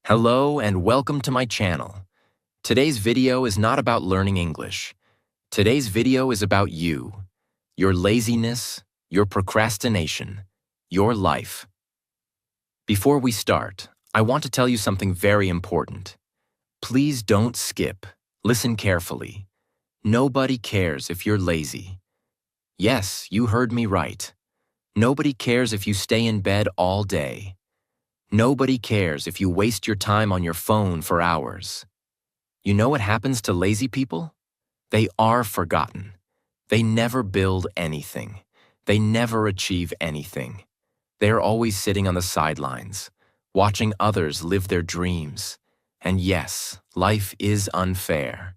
Hello and welcome to my channel. Today's video is not about learning English. Today's video is about you, your laziness, your procrastination, your life. Before we start, I want to tell you something very important. Please don't skip. Listen carefully. Nobody cares if you're lazy. Yes, you heard me right. Nobody cares if you stay in bed all day. Nobody cares if you waste your time on your phone for hours. You know what happens to lazy people? They are forgotten. They never build anything. They never achieve anything. They're always sitting on the sidelines, watching others live their dreams. And yes, life is unfair.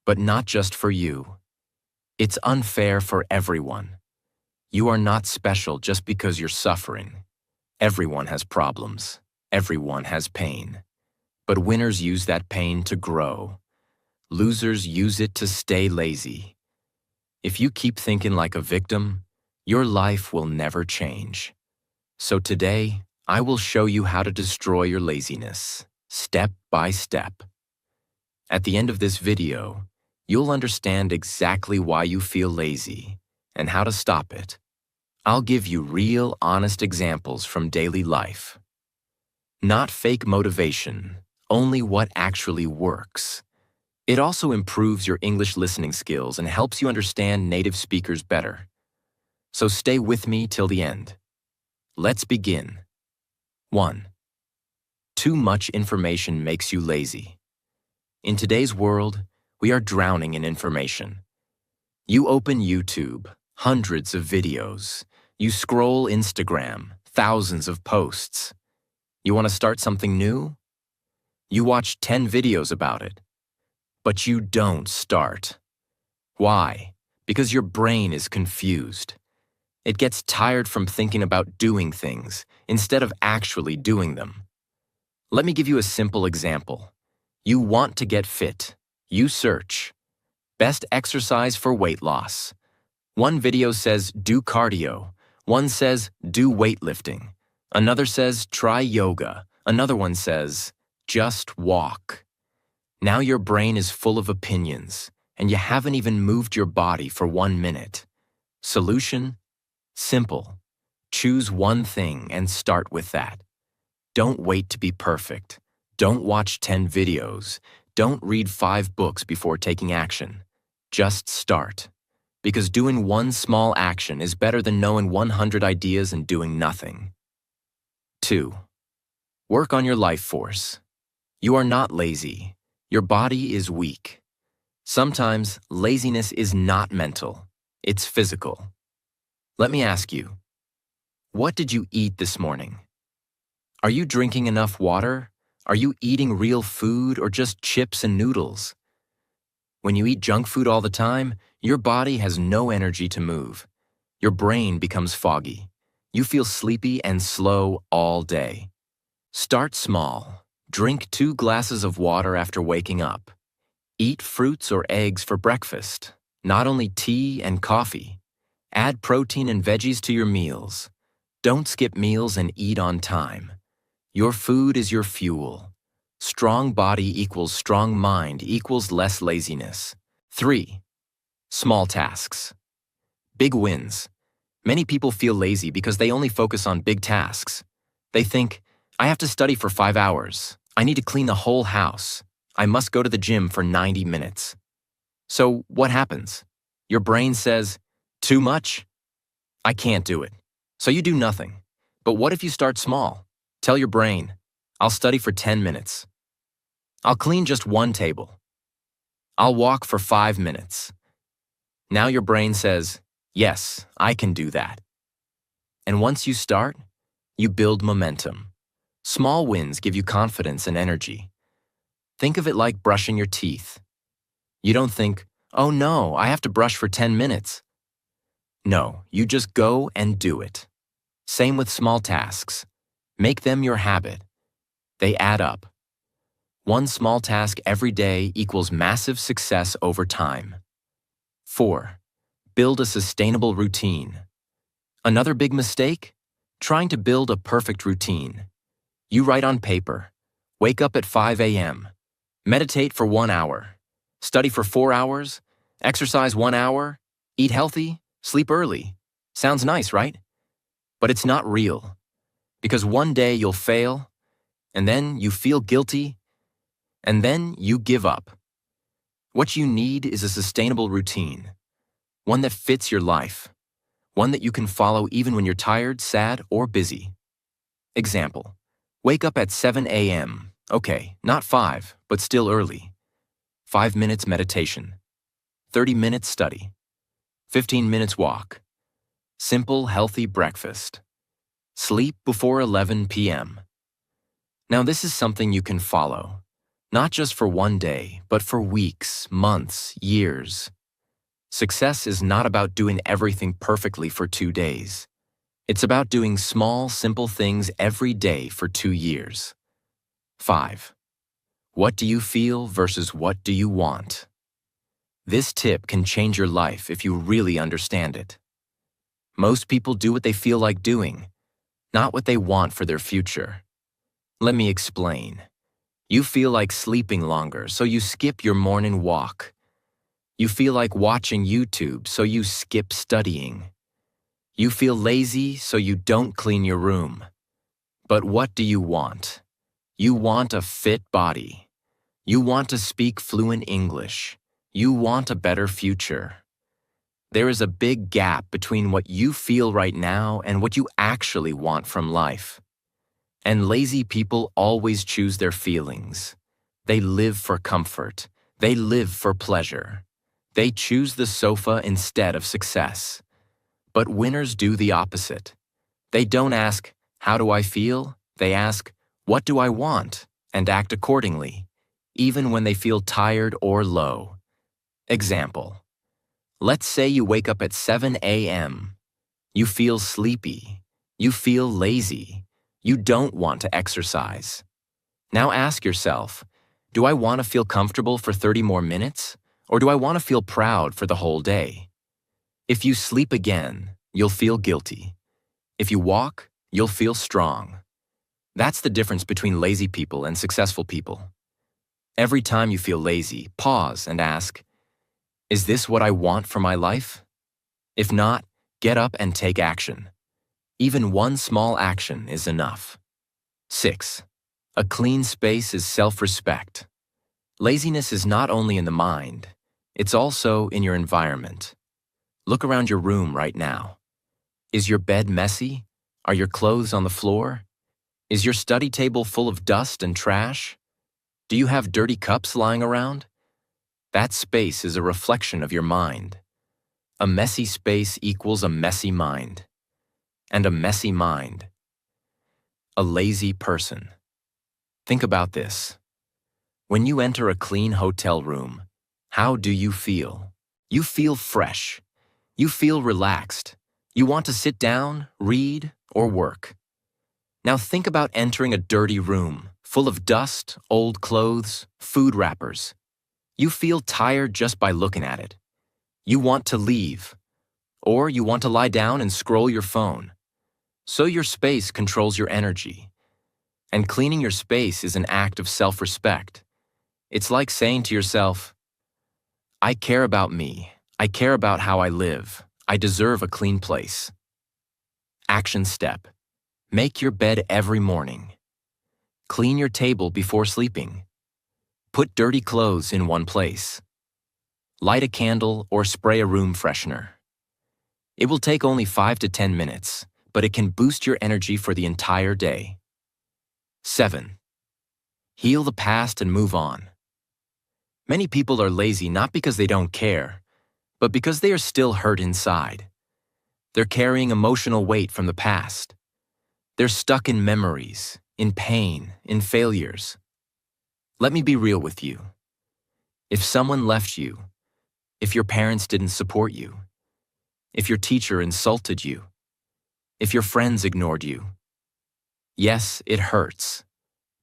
But not just for you. It's unfair for everyone. You are not special just because you're suffering. Everyone has problems. Everyone has pain. But winners use that pain to grow. Losers use it to stay lazy. If you keep thinking like a victim, your life will never change. So today, I will show you how to destroy your laziness, step by step. At the end of this video, you'll understand exactly why you feel lazy and how to stop it. I'll give you real, honest examples from daily life. Not fake motivation, only what actually works. It also improves your English listening skills and helps you understand native speakers better. So stay with me till the end. Let's begin. 1. Too much information makes you lazy. In today's world, we are drowning in information. You open YouTube, hundreds of videos. You scroll Instagram, thousands of posts. You want to start something new? You watch 10 videos about it. But you don't start. Why? Because your brain is confused. It gets tired from thinking about doing things instead of actually doing them. Let me give you a simple example. You want to get fit. You search. Best exercise for weight loss. One video says do cardio. One says, do weightlifting. Another says, try yoga. Another one says, just walk. Now your brain is full of opinions, and you haven't even moved your body for 1 minute. Solution? Simple. Choose one thing and start with that. Don't wait to be perfect. Don't watch 10 videos. Don't read 5 books before taking action. Just start. Because doing one small action is better than knowing 100 ideas and doing nothing. 2. Work on your life force. You are not lazy. Your body is weak. Sometimes laziness is not mental. It's physical. Let me ask you, what did you eat this morning? Are you drinking enough water? Are you eating real food or just chips and noodles? When you eat junk food all the time, your body has no energy to move. Your brain becomes foggy. You feel sleepy and slow all day. Start small. Drink 2 glasses of water after waking up. Eat fruits or eggs for breakfast, not only tea and coffee. Add protein and veggies to your meals. Don't skip meals and eat on time. Your food is your fuel. Strong body equals strong mind equals less laziness. 3. Small tasks. Big wins. Many people feel lazy because they only focus on big tasks. They think, I have to study for 5 hours. I need to clean the whole house. I must go to the gym for 90 minutes. So what happens? Your brain says, too much? I can't do it. So you do nothing. But what if you start small? Tell your brain, I'll study for 10 minutes. I'll clean just 1 table. I'll walk for 5 minutes. Now your brain says, yes, I can do that. And once you start, you build momentum. Small wins give you confidence and energy. Think of it like brushing your teeth. You don't think, oh no, I have to brush for 10 minutes. No, you just go and do it. Same with small tasks. Make them your habit. They add up. 1 small task every day equals massive success over time. 4. Build a sustainable routine. Another big mistake? Trying to build a perfect routine. You write on paper, Wake up at 5 a.m. Meditate for 1 hour. Study for 4 hours. Exercise 1 hour. Eat healthy. Sleep early. Sounds nice, right? But it's not real. Because one day you'll fail, and then you feel guilty, and then you give up. What you need is a sustainable routine, one that fits your life, one that you can follow even when you're tired, sad, or busy. Example, wake up at 7 a.m. Okay, not 5, but still early. 5 minutes meditation. 30 minutes study. 15 minutes walk. Simple, healthy breakfast. Sleep before 11 p.m. Now this is something you can follow, not just for one day, but for weeks, months, years. Success is not about doing everything perfectly for 2 days. It's about doing small, simple things every day for 2 years. 5. What do you feel versus what do you want? This tip can change your life if you really understand it. Most people do what they feel like doing, not what they want for their future. Let me explain. You feel like sleeping longer, so you skip your morning walk. You feel like watching YouTube, so you skip studying. You feel lazy, so you don't clean your room. But what do you want? You want a fit body. You want to speak fluent English. You want a better future. There is a big gap between what you feel right now and what you actually want from life. And lazy people always choose their feelings. They live for comfort. They live for pleasure. They choose the sofa instead of success. But winners do the opposite. They don't ask, how do I feel? They ask, what do I want? And act accordingly, even when they feel tired or low. Example. Let's say you wake up at 7 a.m. You feel sleepy. You feel lazy. You don't want to exercise. Now ask yourself, do I want to feel comfortable for 30 more minutes? Or do I want to feel proud for the whole day? If you sleep again, you'll feel guilty. If you walk, you'll feel strong. That's the difference between lazy people and successful people. Every time you feel lazy, pause and ask, is this what I want for my life? If not, get up and take action. Even one small action is enough. 6. A clean space is self-respect. Laziness is not only in the mind, it's also in your environment. Look around your room right now. Is your bed messy? Are your clothes on the floor? Is your study table full of dust and trash? Do you have dirty cups lying around? That space is a reflection of your mind. A messy space equals a messy mind. And a messy mind. A lazy person. Think about this. When you enter a clean hotel room, how do you feel? You feel fresh. You feel relaxed. You want to sit down, read, or work. Now think about entering a dirty room, full of dust, old clothes, food wrappers. You feel tired just by looking at it. You want to leave. Or you want to lie down and scroll your phone. So your space controls your energy. And cleaning your space is an act of self-respect. It's like saying to yourself, I care about me. I care about how I live. I deserve a clean place. Action step. Make your bed every morning. Clean your table before sleeping. Put dirty clothes in one place. Light a candle or spray a room freshener. It will take only 5 to 10 minutes, but it can boost your energy for the entire day. 7. Heal the past and move on. Many people are lazy not because they don't care, but because they are still hurt inside. They're carrying emotional weight from the past. They're stuck in memories, in pain, in failures. Let me be real with you. If someone left you, if your parents didn't support you, if your teacher insulted you, if your friends ignored you, yes, it hurts,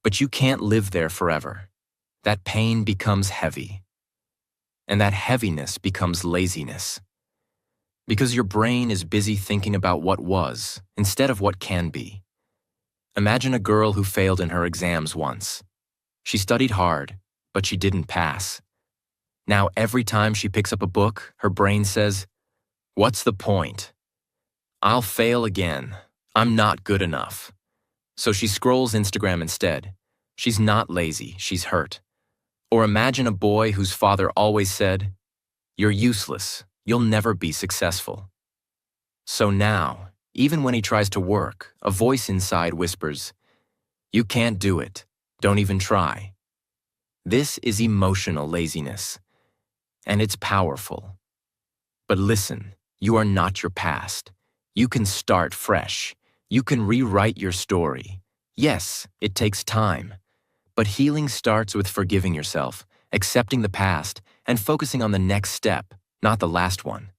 but you can't live there forever. That pain becomes heavy, and that heaviness becomes laziness. Because your brain is busy thinking about what was instead of what can be. Imagine a girl who failed in her exams once. She studied hard, but she didn't pass. Now every time she picks up a book, her brain says, "What's the point? I'll fail again. I'm not good enough." So she scrolls Instagram instead. She's not lazy, she's hurt. Or imagine a boy whose father always said, "You're useless. You'll never be successful." So now, even when he tries to work, a voice inside whispers, "You can't do it. Don't even try." This is emotional laziness, and it's powerful. But listen, you are not your past. You can start fresh. You can rewrite your story. Yes, it takes time, but healing starts with forgiving yourself, accepting the past, and focusing on the next step, not the last one.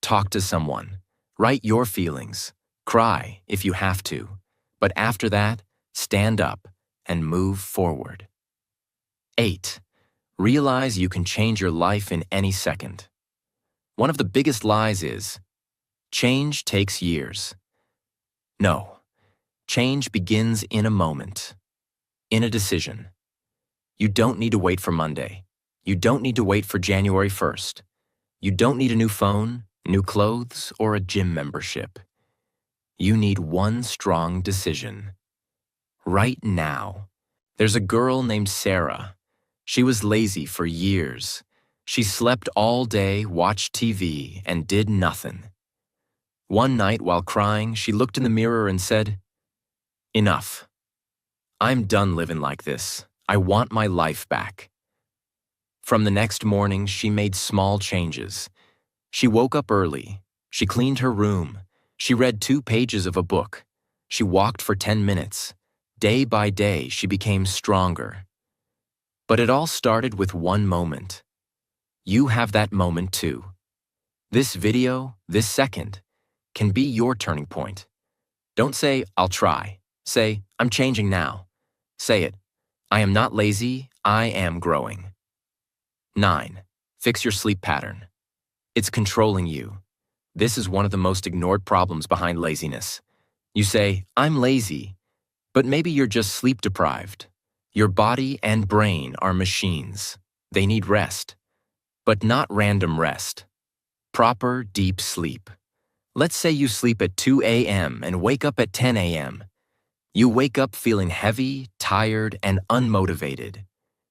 Talk to someone. Write your feelings. Cry if you have to. But after that, stand up and move forward. 8. Realize you can change your life in any second. One of the biggest lies is, change takes years. No, change begins in a moment, in a decision. You don't need to wait for Monday. You don't need to wait for January 1st. You don't need a new phone, new clothes, or a gym membership. You need one strong decision. Right now. There's a girl named Sarah. She was lazy for years. She slept all day, watched TV, and did nothing. One night while crying, she looked in the mirror and said, "Enough. I'm done living like this. I want my life back." From the next morning, she made small changes. She woke up early. She cleaned her room. She read 2 pages of a book. She walked for 10 minutes. Day by day, she became stronger. But it all started with one moment. You have that moment too. This video, this second, can be your turning point. Don't say, "I'll try." Say, "I'm changing now." Say it, "I am not lazy, I am growing." 9. Fix your sleep pattern. It's controlling you. This is one of the most ignored problems behind laziness. You say, "I'm lazy," but maybe you're just sleep deprived. Your body and brain are machines. They need rest, but not random rest. Proper, deep sleep. Let's say you sleep at 2 a.m. and wake up at 10 a.m. You wake up feeling heavy, tired, and unmotivated.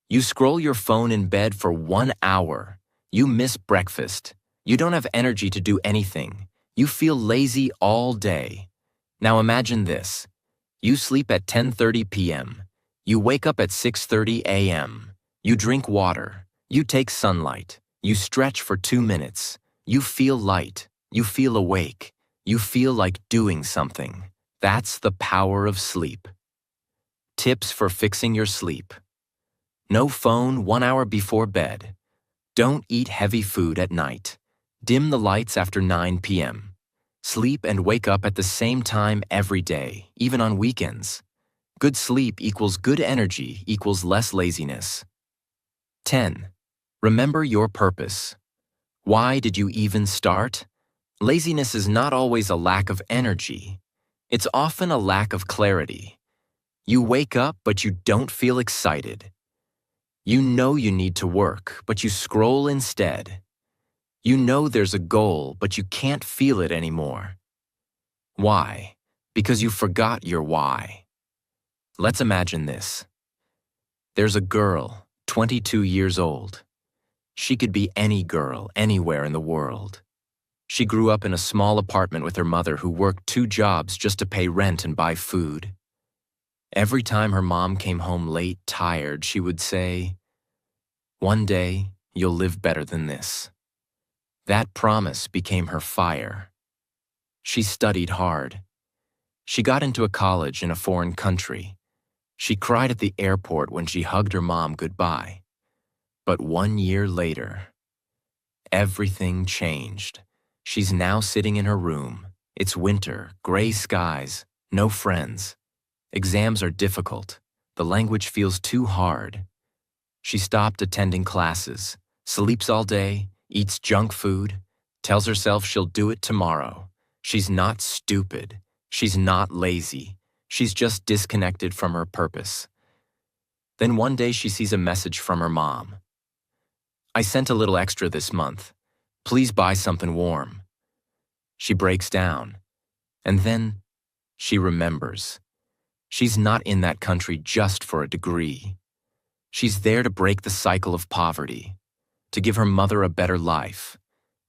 You scroll your phone in bed for 1 hour. You miss breakfast. You don't have energy to do anything. You feel lazy all day. Now imagine this. You sleep at 10:30 p.m. You wake up at 6:30 a.m. You drink water. You take sunlight. You stretch for 2 minutes. You feel light. You feel awake. You feel like doing something. That's the power of sleep. Tips for fixing your sleep. No phone 1 hour before bed. Don't eat heavy food at night. Dim the lights after 9 p.m. Sleep and wake up at the same time every day, even on weekends. Good sleep equals good energy equals less laziness. 10. Remember your purpose. Why did you even start? Laziness is not always a lack of energy. It's often a lack of clarity. You wake up, but you don't feel excited. You know you need to work, but you scroll instead. You know there's a goal, but you can't feel it anymore. Why? Because you forgot your why. Let's imagine this. There's a girl, 22 years old. She could be any girl, anywhere in the world. She grew up in a small apartment with her mother who worked 2 jobs just to pay rent and buy food. Every time her mom came home late, tired, she would say, "One day, you'll live better than this." That promise became her fire. She studied hard. She got into a college in a foreign country. She cried at the airport when she hugged her mom goodbye. But 1 year later, everything changed. She's now sitting in her room. It's winter, gray skies, no friends. Exams are difficult. The language feels too hard. She stopped attending classes, sleeps all day, eats junk food, tells herself she'll do it tomorrow. She's not stupid. She's not lazy. She's just disconnected from her purpose. Then one day she sees a message from her mom. "I sent a little extra this month. Please buy something warm." She breaks down, and then she remembers. She's not in that country just for a degree. She's there to break the cycle of poverty, to give her mother a better life,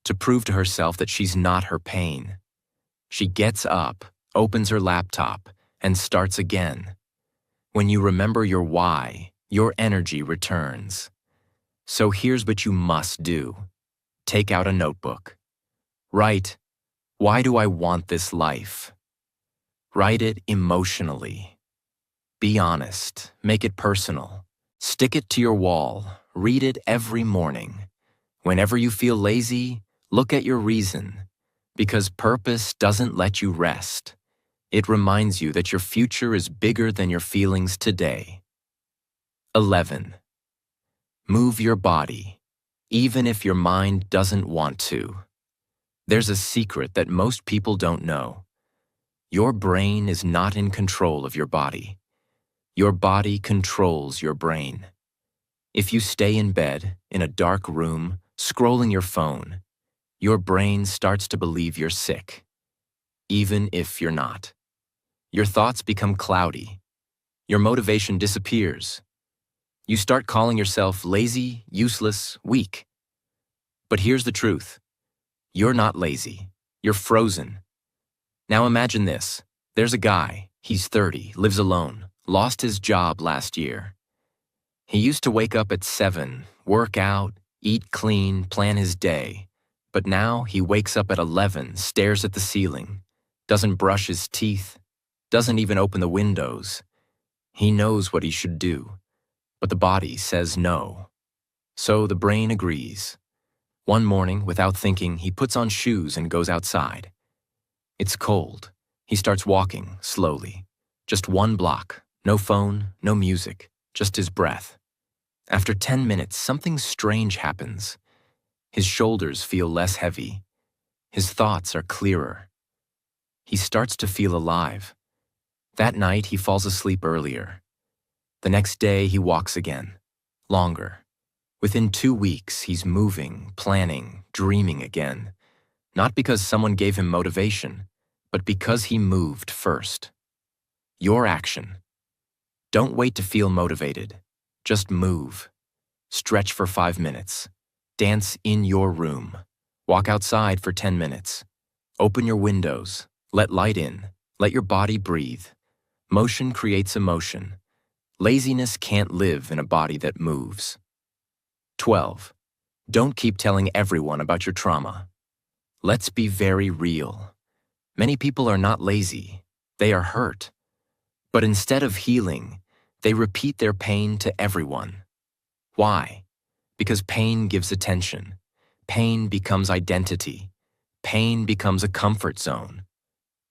to prove to herself that she's not her pain. She gets up, opens her laptop, and starts again. When you remember your why, your energy returns. So here's what you must do. Take out a notebook. Write, "Why do I want this life?" Write it emotionally. Be honest. Make it personal. Stick it to your wall. Read it every morning. Whenever you feel lazy, look at your reason. Because purpose doesn't let you rest. It reminds you that your future is bigger than your feelings today. 11. Move your body, even if your mind doesn't want to. There's a secret that most people don't know. Your brain is not in control of your body. Your body controls your brain. If you stay in bed, in a dark room, scrolling your phone, your brain starts to believe you're sick, even if you're not. Your thoughts become cloudy. Your motivation disappears. You start calling yourself lazy, useless, weak. But here's the truth. You're not lazy. You're frozen. Now imagine this. There's a guy. He's 30, lives alone, lost his job last year. He used to wake up at 7, work out, eat clean, plan his day. But now he wakes up at 11, stares at the ceiling, doesn't brush his teeth, doesn't even open the windows. He knows what he should do, but the body says no. So the brain agrees. One morning, without thinking, he puts on shoes and goes outside. It's cold. He starts walking, slowly. Just 1 block. No phone, no music, just his breath. After 10 minutes, something strange happens. His shoulders feel less heavy. His thoughts are clearer. He starts to feel alive. That night, he falls asleep earlier. The next day, he walks again. Longer. Within 2 weeks, he's moving, planning, dreaming again. Not because someone gave him motivation, but because he moved first. Your action. Don't wait to feel motivated. Just move. Stretch for 5 minutes. Dance in your room. Walk outside for 10 minutes. Open your windows. Let light in. Let your body breathe. Motion creates emotion. Laziness can't live in a body that moves. 12. Don't keep telling everyone about your trauma. Let's be very real. Many people are not lazy. They are hurt. But instead of healing, they repeat their pain to everyone. Why? Because pain gives attention. Pain becomes identity. Pain becomes a comfort zone.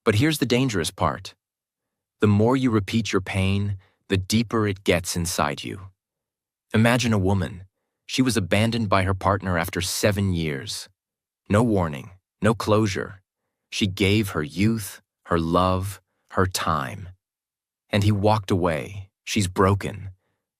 But here's the dangerous part. The more you repeat your pain, the deeper it gets inside you. Imagine a woman. She was abandoned by her partner after 7 years. No warning, no closure. She gave her youth, her love, her time. And he walked away. She's broken.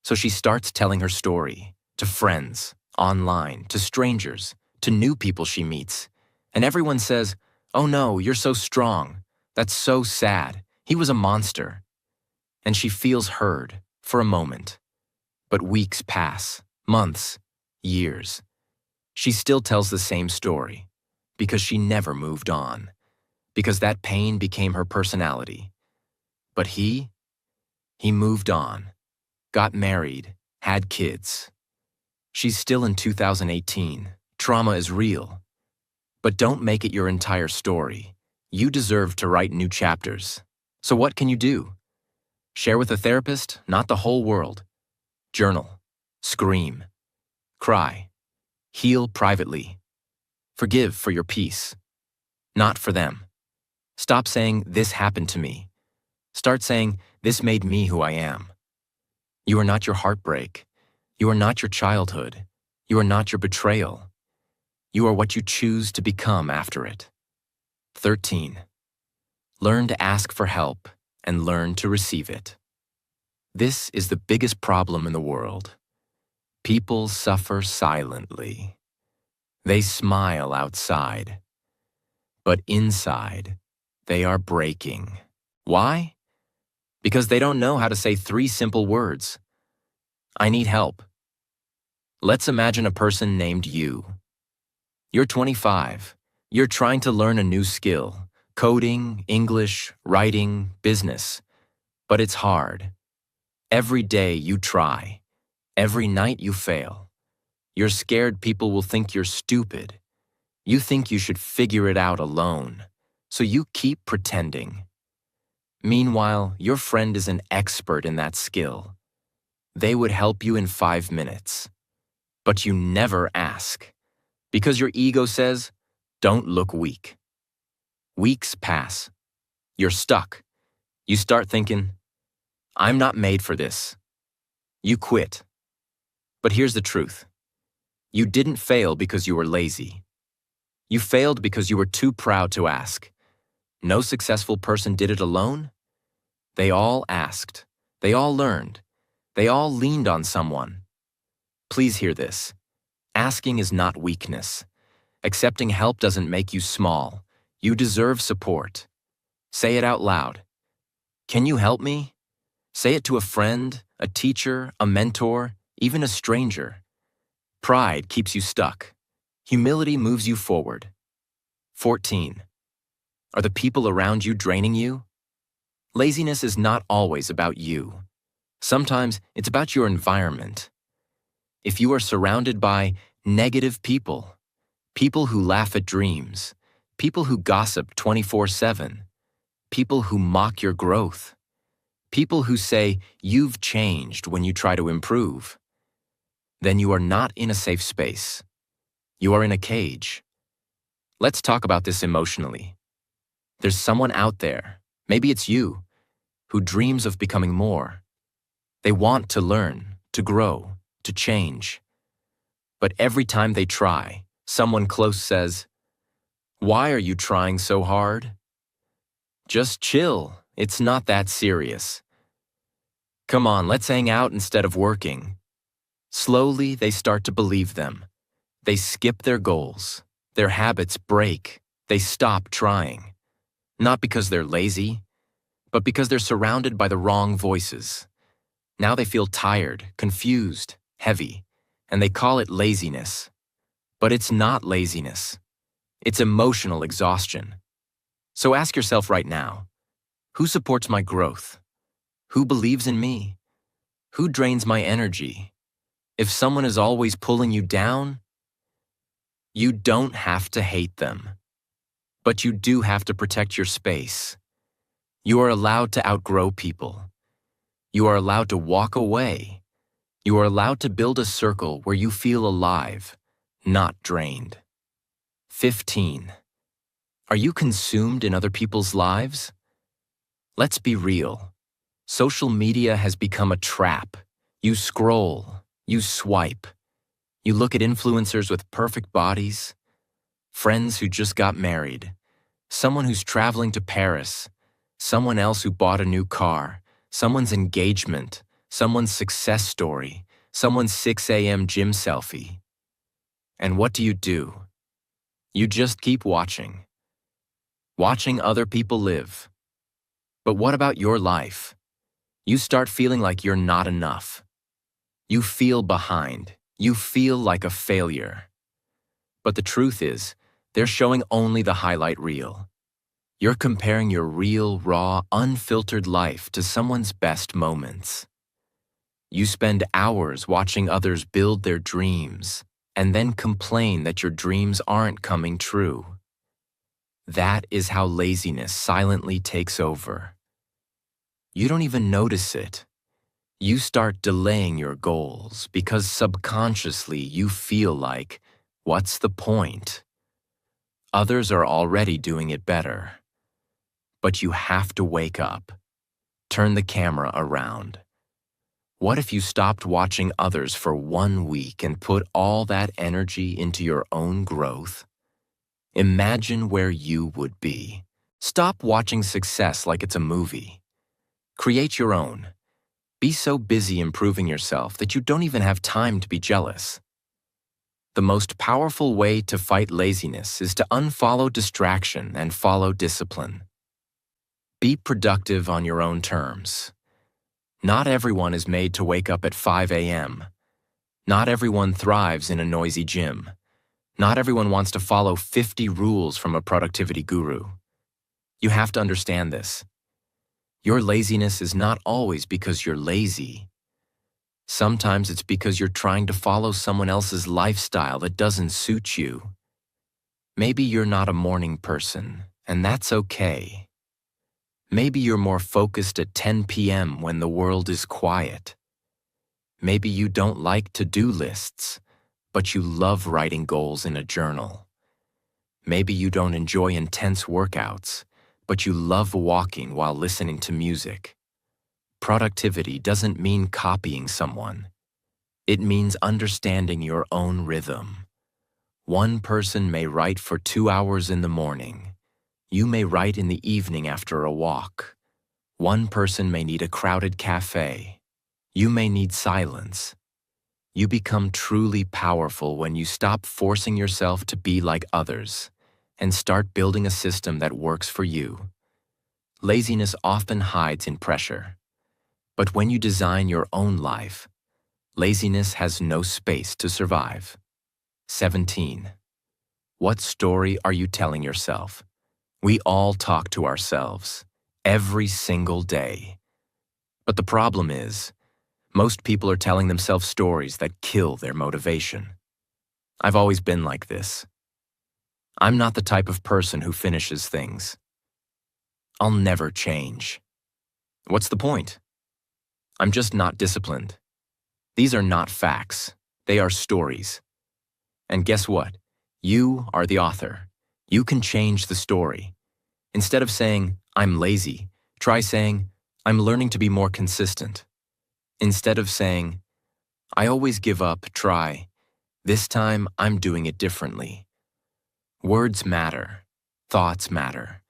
So she starts telling her story to friends, online, to strangers, to new people she meets. And everyone says, "Oh no, you're so strong. That's so sad. He was a monster." And she feels heard for a moment. But weeks pass, months, years. She still tells the same story because she never moved on, because that pain became her personality. But he moved on, got married, had kids. She's still in 2018. Trauma is real. But don't make it your entire story. You deserve to write new chapters. So what can you do? Share with a therapist, not the whole world. Journal. Scream. Cry. Heal privately. Forgive for your peace. Not for them. Stop saying, "This happened to me." Start saying, "This made me who I am." You are not your heartbreak. You are not your childhood. You are not your betrayal. You are what you choose to become after it. 13. Learn to ask for help and learn to receive it. This is the biggest problem in the world. People suffer silently. They smile outside, but inside, they are breaking. Why? Because they don't know how to say 3 simple words. I need help. Let's imagine a person named you. You're 25. You're trying to learn a new skill: coding, English, writing, business. But it's hard. Every day you try. Every night you fail. You're scared people will think you're stupid. You think you should figure it out alone, so you keep pretending. Meanwhile, your friend is an expert in that skill. They would help you in 5 minutes. But you never ask, because your ego says, don't look weak. Weeks pass. You're stuck. You start thinking, I'm not made for this. You quit. But here's the truth. You didn't fail because you were lazy. You failed because you were too proud to ask. No successful person did it alone. They all asked. They all learned. They all leaned on someone. Please hear this. Asking is not weakness. Accepting help doesn't make you small. You deserve support. Say it out loud. Can you help me? Say it to a friend, a teacher, a mentor, even a stranger. Pride keeps you stuck. Humility moves you forward. 14. Are the people around you draining you? Laziness is not always about you. Sometimes it's about your environment. If you are surrounded by negative people, people who laugh at dreams, people who gossip 24/7, people who mock your growth, people who say you've changed when you try to improve, then you are not in a safe space. You are in a cage. Let's talk about this emotionally. There's someone out there, maybe it's you, who dreams of becoming more. They want to learn, to grow, to change. But every time they try, someone close says, "Why are you trying so hard? Just chill, it's not that serious. Come on, let's hang out instead of working." Slowly, they start to believe them. They skip their goals. Their habits break. They stop trying. Not because they're lazy, but because they're surrounded by the wrong voices. Now they feel tired, confused, heavy, and they call it laziness. But it's not laziness. It's emotional exhaustion. So ask yourself right now, who supports my growth? Who believes in me? Who drains my energy? If someone is always pulling you down, you don't have to hate them. But you do have to protect your space. You are allowed to outgrow people. You are allowed to walk away. You are allowed to build a circle where you feel alive, not drained. 15. Are you consumed in other people's lives? Let's be real. Social media has become a trap. You scroll, you swipe. You look at influencers with perfect bodies, friends who just got married, someone who's traveling to Paris, someone else who bought a new car, someone's engagement, someone's success story, someone's 6 a.m. gym selfie. And what do? You just keep watching. Watching other people live. But what about your life? You start feeling like you're not enough. You feel behind. You feel like a failure. But the truth is, they're showing only the highlight reel. You're comparing your real, raw, unfiltered life to someone's best moments. You spend hours watching others build their dreams and then complain that your dreams aren't coming true. That is how laziness silently takes over. You don't even notice it. You start delaying your goals because subconsciously you feel like, what's the point? Others are already doing it better. But you have to wake up. Turn the camera around. What if you stopped watching others for 1 week and put all that energy into your own growth? Imagine where you would be. Stop watching success like it's a movie. Create your own. Be so busy improving yourself that you don't even have time to be jealous. The most powerful way to fight laziness is to unfollow distraction and follow discipline. Be productive on your own terms. Not everyone is made to wake up at 5 a.m. Not everyone thrives in a noisy gym. Not everyone wants to follow 50 rules from a productivity guru. You have to understand this. Your laziness is not always because you're lazy. Sometimes it's because you're trying to follow someone else's lifestyle that doesn't suit you. Maybe you're not a morning person, and that's okay. Maybe you're more focused at 10 p.m. when the world is quiet. Maybe you don't like to-do lists, but you love writing goals in a journal. Maybe you don't enjoy intense workouts, but you love walking while listening to music. Productivity doesn't mean copying someone. It means understanding your own rhythm. One person may write for 2 hours in the morning. You may write in the evening after a walk. One person may need a crowded cafe. You may need silence. You become truly powerful when you stop forcing yourself to be like others and start building a system that works for you. Laziness often hides in pressure. But when you design your own life, laziness has no space to survive. 17. What story are you telling yourself? We all talk to ourselves, every single day. But the problem is, most people are telling themselves stories that kill their motivation. I've always been like this. I'm not the type of person who finishes things. I'll never change. What's the point? I'm just not disciplined. These are not facts. They are stories. And guess what? You are the author. You can change the story. Instead of saying, I'm lazy, try saying, I'm learning to be more consistent. Instead of saying, I always give up, try, this time I'm doing it differently. Words matter. Thoughts matter.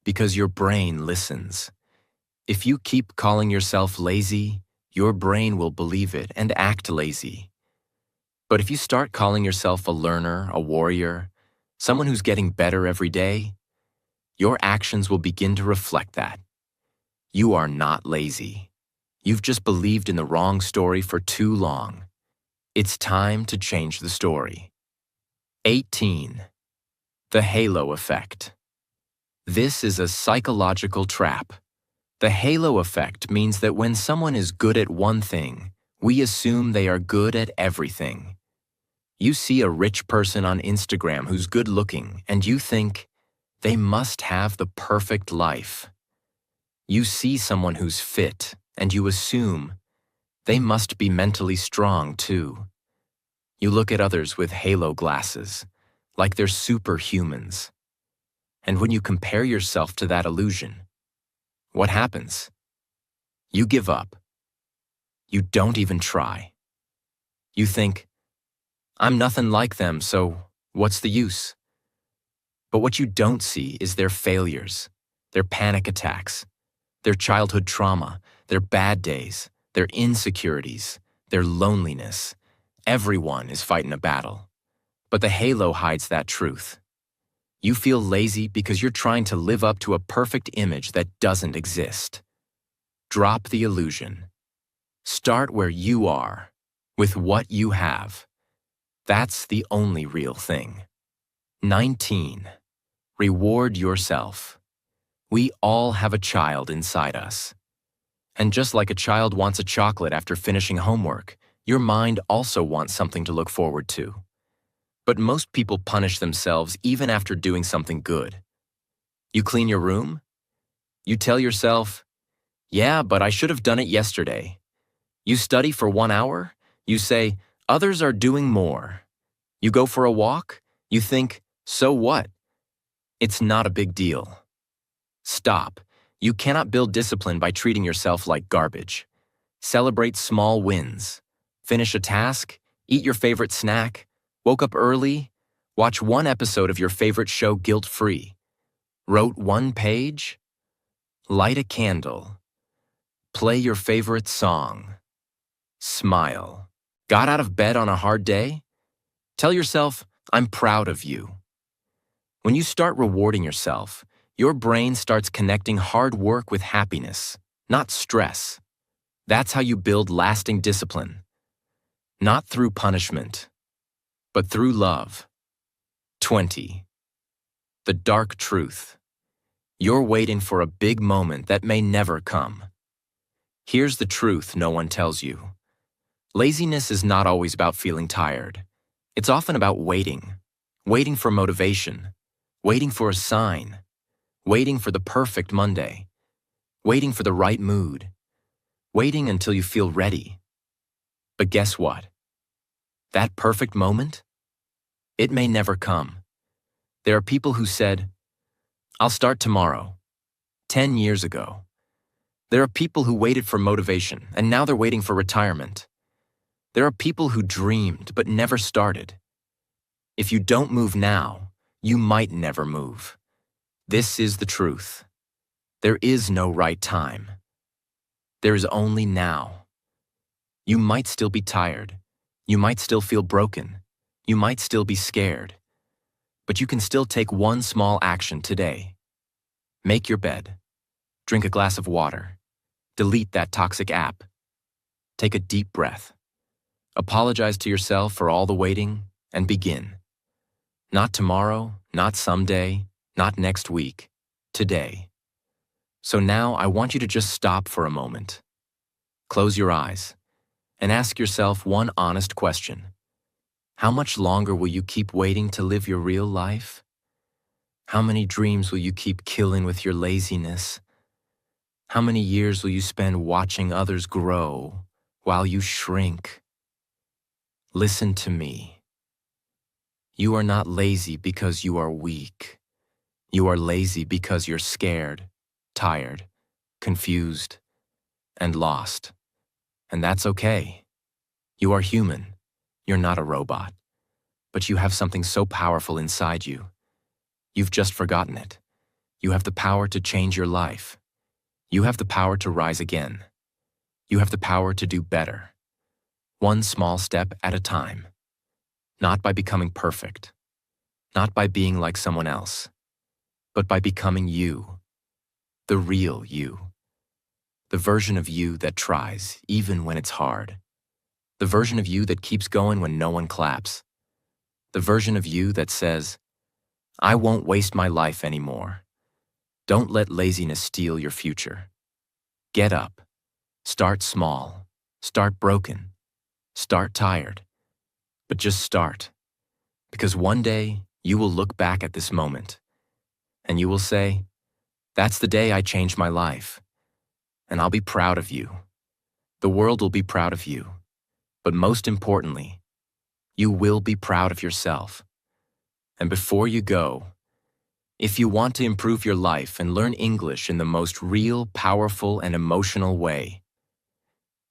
Because your brain listens. If you keep calling yourself lazy, your brain will believe it and act lazy. But if you start calling yourself a learner, a warrior, someone who's getting better every day, your actions will begin to reflect that. You are not lazy. You've just believed in the wrong story for too long. It's time to change the story. 18. The halo effect. This is a psychological trap. The halo effect means that when someone is good at one thing, we assume they are good at everything. You see a rich person on Instagram who's good-looking, and you think, they must have the perfect life. You see someone who's fit, and you assume, they must be mentally strong too. You look at others with halo glasses, like they're superhumans. And when you compare yourself to that illusion, what happens? You give up. You don't even try. You think, I'm nothing like them, so what's the use? But what you don't see is their failures, their panic attacks, their childhood trauma, their bad days, their insecurities, their loneliness. Everyone is fighting a battle. But the halo hides that truth. You feel lazy because you're trying to live up to a perfect image that doesn't exist. Drop the illusion. Start where you are, with what you have. That's the only real thing. 19. Reward yourself. We all have a child inside us. And just like a child wants a chocolate after finishing homework, your mind also wants something to look forward to. But most people punish themselves even after doing something good. You clean your room? You tell yourself, yeah, but I should have done it yesterday. You study for 1 hour? You say, others are doing more. You go for a walk? You think, so what? It's not a big deal. Stop. You cannot build discipline by treating yourself like garbage. Celebrate small wins. Finish a task, eat your favorite snack, woke up early, watch 1 episode of your favorite show guilt-free, wrote 1 page, light a candle, Play your favorite song. Smile. Got out of bed on a hard day? Tell yourself, I'm proud of you. When you start rewarding yourself, your brain starts connecting hard work with happiness, not stress. That's how you build lasting discipline. Not through punishment, but through love. 20. The dark truth. You're waiting for a big moment that may never come. Here's the truth no one tells you. Laziness is not always about feeling tired. It's often about waiting. Waiting for motivation. Waiting for a sign. Waiting for the perfect Monday. Waiting for the right mood. Waiting until you feel ready. But guess what? That perfect moment? It may never come. There are people who said, I'll start tomorrow, 10 years ago. There are people who waited for motivation, and now they're waiting for retirement. There are people who dreamed but never started. If you don't move now, you might never move. This is the truth. There is no right time. There is only now. You might still be tired. You might still feel broken. You might still be scared. But you can still take one small action today. Make your bed. Drink a glass of water. Delete that toxic app. Take a deep breath. Apologize to yourself for all the waiting and begin. Not tomorrow, not someday, not next week. Today. So now I want you to just stop for a moment. Close your eyes and ask yourself one honest question. How much longer will you keep waiting to live your real life? How many dreams will you keep killing with your laziness? How many years will you spend watching others grow while you shrink? Listen to me. You are not lazy because you are weak. You are lazy because you're scared, tired, confused, and lost. And that's okay. You are human. You're not a robot. But you have something so powerful inside you. You've just forgotten it. You have the power to change your life. You have the power to rise again. You have the power to do better. One small step at a time. Not by becoming perfect. Not by being like someone else. But by becoming you. The real you. The version of you that tries, even when it's hard. The version of you that keeps going when no one claps. The version of you that says, I won't waste my life anymore. Don't let laziness steal your future. Get up. Start small. Start broken. Start tired. But just start. Because one day you will look back at this moment and you will say, that's the day I changed my life. And I'll be proud of you. The world will be proud of you. But most importantly, you will be proud of yourself. And before you go, if you want to improve your life and learn English in the most real, powerful, and emotional way,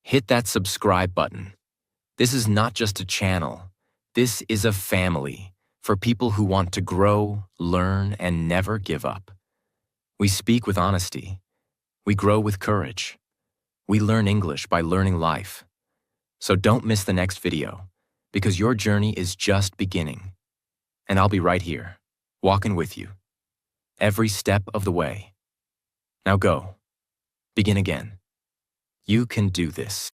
hit that subscribe button. This is not just a channel. This is a family for people who want to grow, learn, and never give up. We speak with honesty. We grow with courage. We learn English by learning life. So don't miss the next video, because your journey is just beginning. And I'll be right here, walking with you, every step of the way. Now go. Begin again. You can do this.